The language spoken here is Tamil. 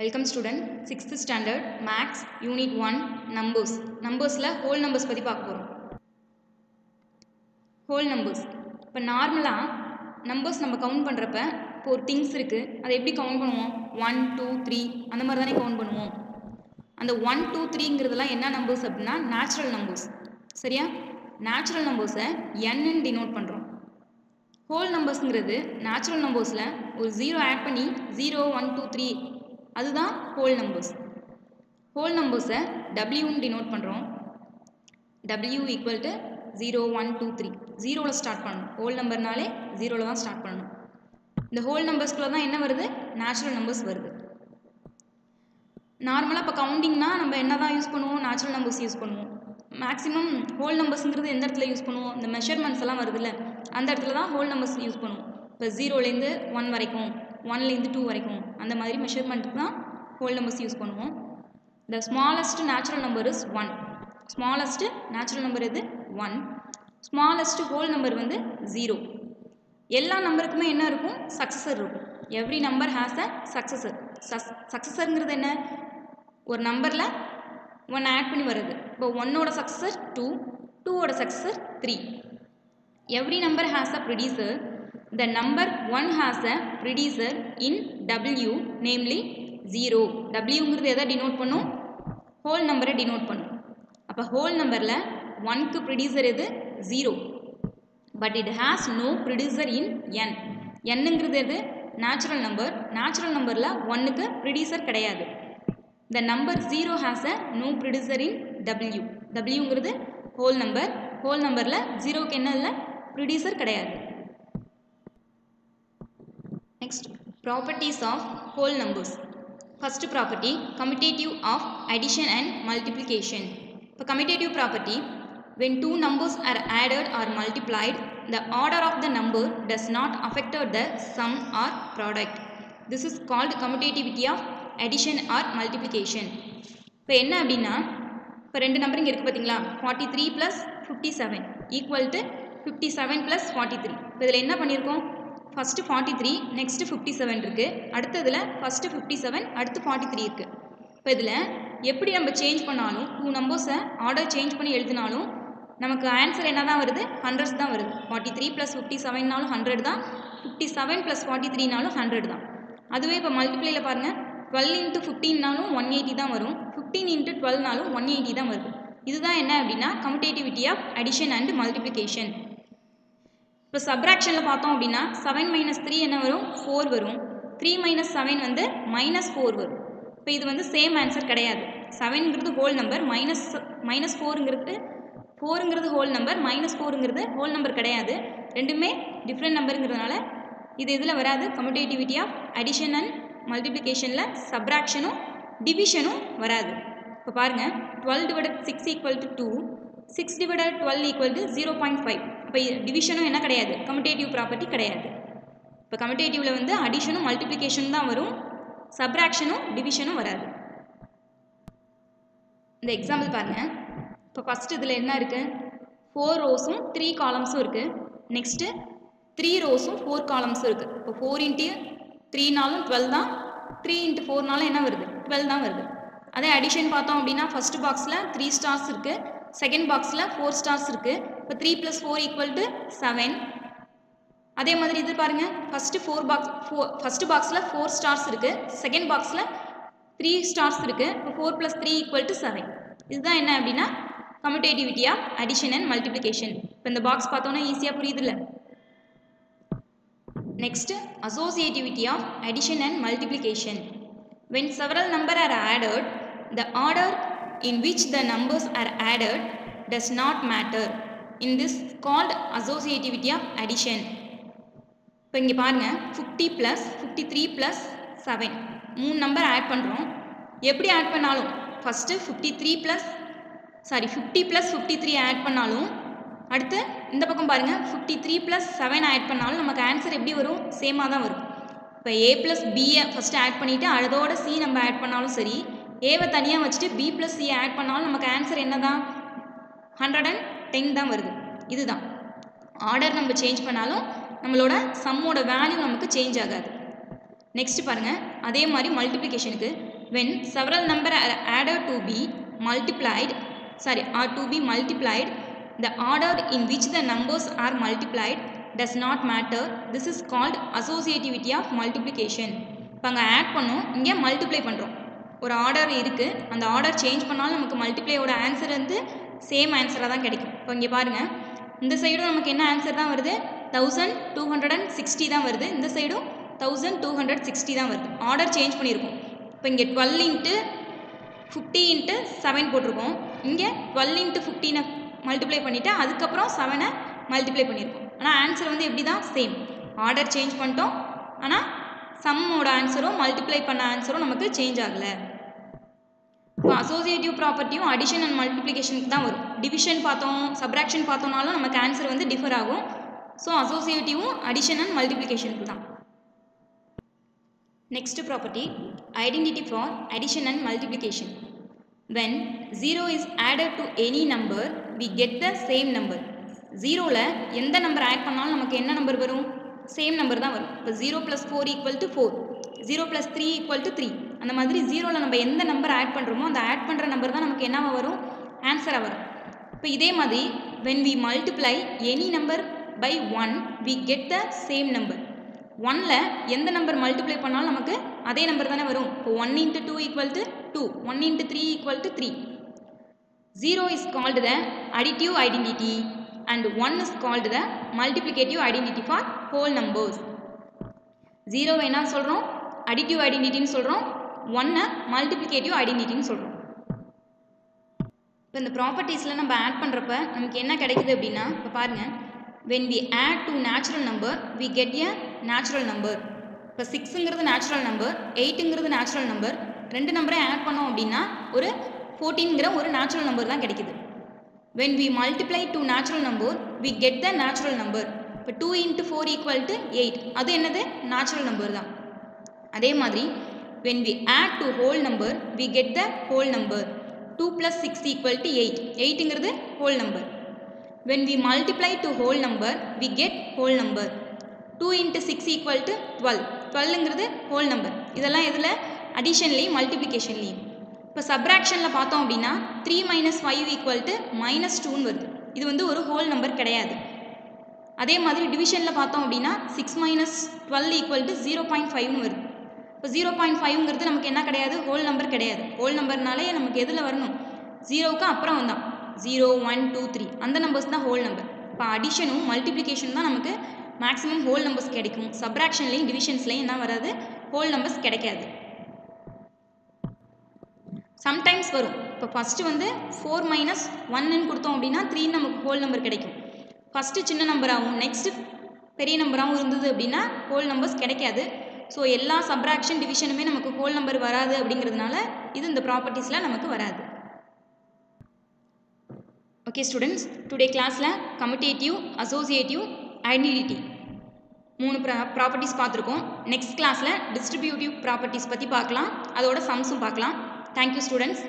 Welcome student, 6th standard, Max, Unit 1, Numbers. Numbersல whole numbers பத்தி பார்க்க போறோம். Whole numbers. இப்போ நார்மலாக நம்பர்ஸ் நம்ம கவுண்ட் பண்ணுறப்ப இப்போ ஒரு திங்ஸ் இருக்குது, அதை எப்படி கவுண்ட் பண்ணுவோம்? 1, 2, 3 அந்த மாதிரி தானே கவுண்ட் பண்ணுவோம். அந்த 1, 2, 3ங்கிறதுலாம் என்ன நம்பர்ஸ் அப்படின்னா நேச்சுரல் நம்பர்ஸ். சரியா? நேச்சுரல் நம்பர்ஸை n டினோட் பண்ணுறோம். ஹோல் நம்பர்ஸுங்கிறது நேச்சுரல் நம்பர்ஸில் ஒரு 0 ஆட் பண்ணி 0, 1, 2, 3 அதுதான் ஹோல் நம்பர்ஸ். ஹோல் நம்பர்ஸை டபிள்யூன்னு டினோட் பண்ணுறோம். டபிள்யூ ஈக்குவல் டு 0, 1, 2, 3 ஜீரோவில் ஸ்டார்ட் பண்ணணும். ஹோல் நம்பர்னாலே ஜீரோவில் தான் ஸ்டார்ட் பண்ணணும். இந்த ஹோல் நம்பர்ஸ்குள்ளே தான் என்ன வருது? நேச்சுரல் நம்பர்ஸ் வருது. நார்மலாக இப்போ கவுண்டிங்னா நம்ம என்ன தான் யூஸ் பண்ணுவோம்? நேச்சுரல் நம்பர்ஸ் யூஸ் பண்ணுவோம். மேக்ஸிமம் ஹோல் நம்பர்ஸுங்கிறது எந்த இடத்துல யூஸ் பண்ணுவோம்? இந்த மெஷர்மெண்ட்ஸ் எல்லாம் வருதுல்ல, அந்த இடத்துல தான் ஹோல் நம்பர்ஸ் யூஸ் பண்ணுவோம். இப்போ 0லேருந்து 1 வரைக்கும், 1லேருந்து 2 வரைக்கும் அந்த மாதிரி மெஷர்மெண்ட்டுக்கு தான் ஹோல் நம்பர்ஸ் யூஸ் பண்ணுவோம். The smallest natural number is 1. Smallest natural number எது? 1. Smallest whole number வந்து 0. எல்லா நம்பருக்குமே என்ன இருக்கும்? சக்ஸஸர் இருக்கும். Every number has a successor. சக்ஸஸருங்கிறது என்ன? ஒரு நம்பரில் 1 ஆட் பண்ணி வருது. இப்போ 1ஓட சக்ஸஸர் 2, 2ஓட successor 3. Every number has a predecessor. The number 1 has a predecessor in W, namely 0. Wங்கிறது எதை டினோட் பண்ணும்? ஹோல் நம்பரை டினோட் பண்ணும். அப்போ ஹோல் நம்பரில் 1க்கு ப்ரிடியூசர் எது? 0. But it has no predecessor in n. என்னங்கிறது எது? Natural number. நேச்சுரல் நம்பரில் 1க்கு ப்ரிடியூசர் கிடையாது. The number 0 has a no predecessor in W. Wங்கிறது ஹோல் நம்பர். ஹோல் நம்பரில் 0க்கு என்ன இல்லை? ப்ரிடியூசர் கிடையாது. Next, properties of whole numbers. First property, commutative of addition and multiplication. இப்போ commutative property, when two numbers are added or multiplied, the order of the number does not affect the sum or product. This is called commutativity of addition or multiplication. இப்போ என்ன அப்படின்னா, இப்போ ரெண்டு நம்பர் இங்கே இருக்குது பார்த்தீங்களா? 43 + 57 ஈக்குவல் டு 57 + 43. இப்போ இதில் என்ன பண்ணியிருக்கோம்? ஃபஸ்ட்டு 43, நெக்ஸ்ட்டு 57 இருக்குது. அடுத்ததில் ஃபஸ்ட்டு 57, அடுத்து 43 இருக்குது. இப்போ இதில் எப்படி நம்ம சேஞ்ச் பண்ணாலும், டூ நம்பர்ஸை ஆர்டர் சேஞ்ச் பண்ணி எழுதினாலும் நமக்கு ஆன்சர் என்ன தான் வருது? 100 தான் வருது. 43 + 57னாலும் 100 தான், 57 + 43னாலும் 100 தான். அதுவே இப்போ மல்டிப்ளையில் பாருங்கள், 12 × 15னாலும் 180 தான் வரும், 15 × 12னாலும் 180 தான் வருது. இதுதான் என்ன அப்படின்னா commutativity of addition and multiplication. இப்போ சப்ராக்ஷனில் பார்த்தோம் அப்படின்னா 7 - 3 என்ன வரும்? 4 வரும். 3 - 7 வந்து -4 வரும். இப்போ இது வந்து சேம் ஆன்சர் கிடையாது. 7ங்கிறது ஹோல் நம்பர், -4ங்கிறது ஹோல் நம்பர், -4ங்கிறது ஹோல் நம்பர் கிடையாது. ரெண்டுமே டிஃப்ரெண்ட் நம்பருங்கிறதுனால இது இதில் வராது. கம்யூட்டேட்டிவிட்டி ஆஃப் அடிஷன் அண்ட் மல்டிப்ளிகேஷனில் சப்ராக்ஷனும் டிவிஷனும் வராது. இப்போ பாருங்கள், 12 / 6 = 2, 6 / 12 = 0.5. இப்போ டிவிஷனும் என்ன கிடையாது? கம்யூட்டேட்டிவ் ப்ராப்பர்ட்டி கிடையாது. இப்போ கம்யூட்டேட்டிவில் வந்து அடிஷனும் மல்டிப்ளிகேஷன் தான் வரும், சப்ராக்ஷனும் டிவிஷனும் வராது. இந்த எக்ஸாம்பிள் பாருங்கள். இப்போ ஃபஸ்ட்டு இதில் என்ன இருக்குது? 4 ரோஸும் 3 காலம்ஸும் இருக்குது. நெக்ஸ்ட்டு 3 ரோஸும் 4 காலம்ஸும் இருக்குது. இப்போ 4 × 3னாலும் 12 தான், 3 × 4னாலும் என்ன வருது? 12 தான் வருது. அதே அடிஷன் பார்த்தோம் அப்படின்னா ஃபஸ்ட் பாக்ஸில் 3 ஸ்டார்ஸ் இருக்குது, செகண்ட் பாக்ஸில் 4 ஸ்டார்ஸ் இருக்குது. இப்போ 3 + 4 = 7. அதே மாதிரி இது பாருங்கள், ஃபஸ்ட்டு பாக்ஸில் 4 ஸ்டார்ஸ் இருக்குது, செகண்ட் பாக்ஸில் 3 ஸ்டார்ஸ் இருக்குது. இப்போ 4 + 3 = 7. இதுதான் என்ன அப்படின்னா commutativity of addition and multiplication. இப்போ இந்த பாக்ஸ் பார்த்தோன்னா ஈஸியாக புரியுதுல்ல? Next, associativity of addition and multiplication. When several numbers are added, the order in which the numbers are added does not matter. In this called associativity of addition. இப்போ இங்கே பாருங்கள், 50 + 53 + 7 3 நம்பர் ஆட் பண்ணுறோம். எப்படி ஆட் பண்ணாலும் ஃபஸ்ட்டு 50 + 53 ஆட் பண்ணாலும், அடுத்து இந்த பக்கம் பாருங்கள் 53 + 7 ஆட் பண்ணாலும் நமக்கு ஆன்சர் எப்படி வரும்? சேமாக தான் வரும். இப்போ A + Bயை ஃபஸ்ட்டு ஆட் பண்ணிவிட்டு அதோட C நம்ம ஆட் பண்ணாலும் சரி, ஏவை தனியாக வச்சுட்டு B + C ஆட் பண்ணாலும் நமக்கு ஆன்சர் என்ன தான்? 110 தான் வருது. இதுதான் ஆர்டர் நம்ம சேஞ்ச் பண்ணாலும் நம்மளோட சம்மோட வேல்யூ நமக்கு சேஞ்ச் ஆகாது. நெக்ஸ்ட் பாருங்க, அதே மாதிரி மல்டிப்ளிகேஷனுக்கு when several number are added to be multiplied or to be multiplied, the order in which the numbers are multiplied does not matter. This is called associativity of multiplication. இப்போ அங்கே ஆட் பண்ணோம், இங்கே மல்டிப்ளை பண்ணுறோம். ஒரு ஆர்டர் இருக்குது, அந்த ஆர்டர் சேஞ்ச் பண்ணாலும் நமக்கு மல்டிப்ளையோட ஆன்சர் வந்து சேம் ஆன்சராக தான் கிடைக்கும். இப்போ இங்கே பாருங்கள், இந்த சைடும் நமக்கு என்ன ஆன்சர் தான் வருது, 1260 தான் வருது. இந்த சைடும் 1260 தான் வருது. ஆர்டர் சேஞ்ச் பண்ணியிருக்கோம். இப்போ இங்கே 12 இன்ட்டு 50 இன்ட்டு 7 போட்டிருக்கோம். இங்கே 12 இன்ட்டு 15 மல்டிப்ளை பண்ணிவிட்டு அதுக்கப்புறம் 7 மல்டிப்ளை பண்ணியிருக்கோம். ஆனால் ஆன்சர் வந்து எப்படி தான் சேம். ஆர்டர் சேஞ்ச் பண்ணிட்டோம், ஆனால் சம்மோட ஆன்சரும் மல்டிப்ளை பண்ண ஆன்சரும் நமக்கு சேஞ்ச் ஆகலை. இப்போ அசோசியேட்டிவ் ப்ராப்பர்ட்டியும் அடிஷன் அண்ட் மல்டிப்ளிகேஷனுக்கு தான் வரும். டிவிஷன் பார்த்தோம், சப்ராக்ஷன் பார்த்தோம்னாலும் நமக்கு ஆன்சர் வந்து டிஃபர் ஆகும். ஸோ அசோசியேட்டிவும் அடிஷன் அண்ட் மல்டிப்ளிகேஷனுக்கு தான். Next property, identity for addition and multiplication. When 0 is added to any number, we get the same number. 0ல எந்த நம்பர் ஆட் பண்ணாலும் நமக்கு என்ன நம்பர் வரும், சேம் நம்பர் தான் வரும். இப்போ 0 + 4 = 4, 0 + 3 = 3. அந்த மாதிரி 0ல நம்ம எந்த நம்பர் ஆட் பண்ணுறோமோ அந்த ஆட் பண்ணுற நம்பர் தான் நமக்கு என்னவா வரும், ஆன்சராக வரும். இப்போ இதே மாதிரி when we multiply any number by 1, we get the same number. 1ல எந்த நம்பர் மல்டிப்ளை பண்ணாலும் நமக்கு அதே நம்பர் தானே வரும். இப்போ 1 × 2 = 2, 1 × 3 = 3. 0 is called the additive identity and 1 is called the multiplicative identity for whole numbers. 0 என்ன சொல்கிறோம், additive identityன்னு சொல்கிறோம். 1 multiplicative identityன்னு சொல்கிறோம். இப்போ இந்த ப்ராப்பர்ட்டிஸில் நம்ம ஆட் பண்ணுறப்ப நமக்கு என்ன கிடைக்குது அப்படின்னா, இப்போ பாருங்கள், when we add to natural number we get a natural number. இப்போ 6ங்கிறது நேச்சுரல் நம்பர், 8ங்கிறது நேச்சுரல் நம்பர். ரெண்டு நம்பரையும் ஆட் பண்ணோம் அப்படின்னா ஒரு 14ங்கிற ஒரு நேச்சுரல் நம்பர் தான் கிடைக்குது. when we multiply to natural number we get the natural number. இப்போ 2 × 4 = 8, அது என்னது, நேச்சுரல் நம்பர் தான். அதே மாதிரி when we add to whole number we get the whole number. 2 + 6 = 8, 8ங்கிறது whole number. when we multiply to whole number we get whole number. 2 × 6 = 12, 12ங்கிறது whole number. இதெல்லாம் இதில் அடிஷன்லேயும் மல்டிப்ளிகேஷன்லேயும். இப்போ சப்ராக்ஷனில் பார்த்தோம் அப்படின்னா 3 - 5 = -2ன்னு வருது. இது வந்து ஒரு ஹோல் நம்பர் கிடையாது. அதே மாதிரி டிவிஷனில் பார்த்தோம் அப்படின்னா 6 - 12 = 0.5ன்னு வருது. இப்போ 0.5ங்கிறது நமக்கு என்ன கிடையாது, ஹோல் நம்பர் கிடையாது. ஹோல் நம்பர்னாலே நமக்கு எதில் வரணும், 0க்கு அப்புறம் வந்தான் 0, 1, 2, 3 அந்த நம்பர்ஸ் தான் ஹோல் நம்பர். இப்போ அடிஷனும் மல்டிப்ளிகேஷன் தான் நமக்கு மேக்ஸிமம் ஹோல் நம்பர்ஸ் கிடைக்கும். சப்ராக்ஷன்லேயும் டிவிஷன்ஸ்லேயும் என்ன வராது, ஹோல் நம்பர்ஸ் கிடைக்காது. சம்டைம்ஸ் வரும். இப்போ ஃபஸ்ட்டு வந்து 4 - 1ன்னு கொடுத்தோம் அப்படின்னா 3 நமக்கு ஹோல் நம்பர் கிடைக்கும். ஃபஸ்ட்டு சின்ன நம்பராகவும் நெக்ஸ்ட்டு பெரிய நம்பராகவும் இருந்தது அப்படின்னா ஹோல் நம்பர்ஸ் கிடைக்காது. ஸோ எல்லா சப்ராக்ஷன் டிவிஷனுமே நமக்கு ஹோல் நம்பர் வராது. அப்படிங்கிறதுனால இது இந்த ப்ராப்பர்ட்டிஸில் நமக்கு வராது. ஓகே ஸ்டூடெண்ட்ஸ், டுடே கிளாஸில் கம்யூட்டேட்டிவ், அசோசியேட்டிவ், ஐடென்டிட்டி 3 ப்ராப்பர்ட்டிஸ் பார்த்துருக்கோம். நெக்ஸ்ட் கிளாஸில் டிஸ்ட்ரிபியூட்டிவ் ப்ராப்பர்ட்டிஸ் பற்றி பார்க்கலாம், அதோட சம்ஸும் பார்க்கலாம். Thank you students.